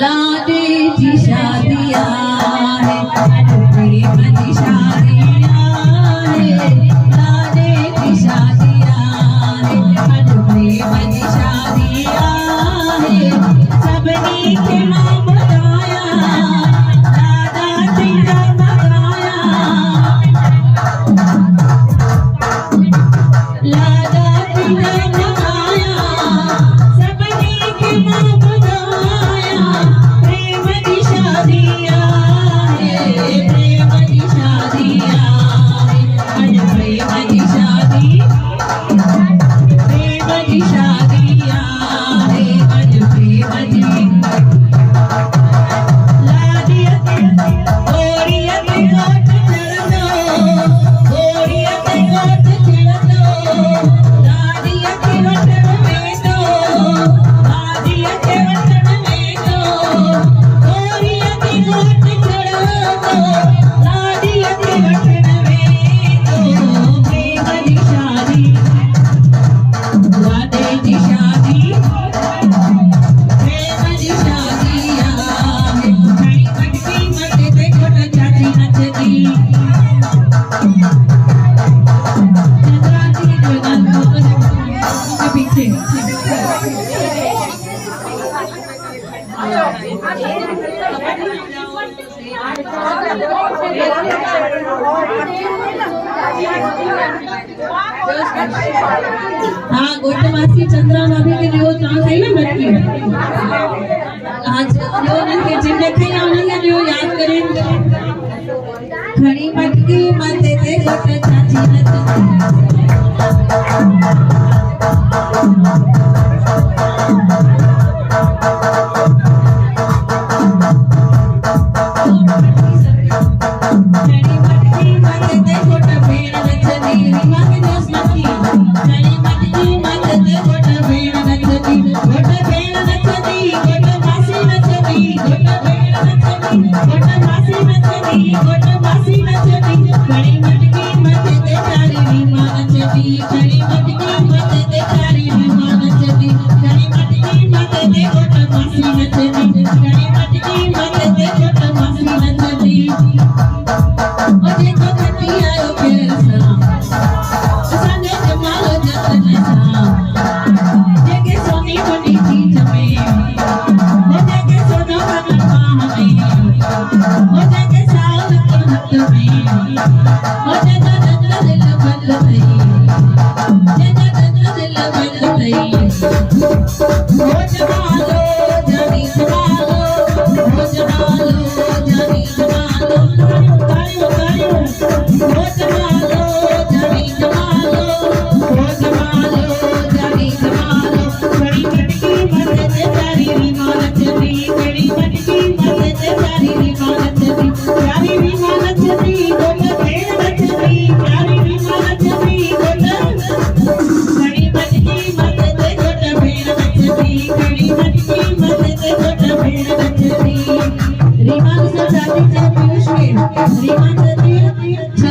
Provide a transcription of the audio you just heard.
लाडे की शादियां है, प्रेम की शादियां है, लाडे की शादियां है, प्रेम की शादियां है, सबनी के नाम बताया, दादा तेरा बताया, लाडा तेरा बताया, सबनी के नाम बताया, प्रेम की शादियां है, प्रेम की शादियां है, प्रेम की शादी, प्रेम की शादियां है, प्रेम की लाडियत ओरियत गोट चढ़ो, ओरियत गोट चढ़ो, लाडियत वटन में तो, लाडियत वटन में तो, ओरियत गोट चढ़ो, लाडियत वटन में तो, प्रेम की शादी, लाडे की शादी, प्रेम की शादियां है, घड़ी मटकी मत देखो तो चाची नचती, चंद्राती जो गाना के पीछे हाँ गोटमासी चंद्रा भाभी के जो तव्हां खाई न मटकी आज जो उन्हनि खे जिन खाई आहे उन्हनि खे जो यादि करे खड़ी मटकी मथे ते गोट चाची नचंदी खड़ी मटकी मथे ते गोट भेण नचंदी रीमा के दोस्त नथी खड़ी मटकी मथे ते गोट भेण नचंदी गोट भेण नचंदी गोट मासी नचंदी गोट भेण नचंदी गोट मासी नचंदी गोट मासी नचंदी खड़ी मटकी मथे ते चारी रीमा नचंदी खड़ी मटकी मथे ते चारी रीमा नचंदी खड़ी मटकी मथे ते गोट मासी नचंदी खड़ी मटकी मथे ते गोट मासी नचंदी ओ जेको खटी आयो फेर सलाम असांजे जमालो जतन सां जेके सोनी वॾी चीज में ओ जेके सोनो करण बाह में ओ जेके साल के हथ में ओ जेका दंद दिल बंद थई जेका दंद दिल बंद थई ओ जमालो जानी जमालो ओ जमालो जानी जमालो तारियो तारियो ओ जमालो जानी जमालो ओ जमालो जानी जमालो खड़ी मटकी मथे ते चारी रीमा नचंदी खड़ी मटकी मथे ते चारी रीमा नचंदी चारी रीमा नचंदी गोट भेण नचंदी चारी रीमा नचंदी गोट खड़ी मटकी मथे ते गोट भेण नचंदी खड़ी मटकी मथे ते गोट भेण नचंदी रीमा से शादी चल पीयूष में रीमा से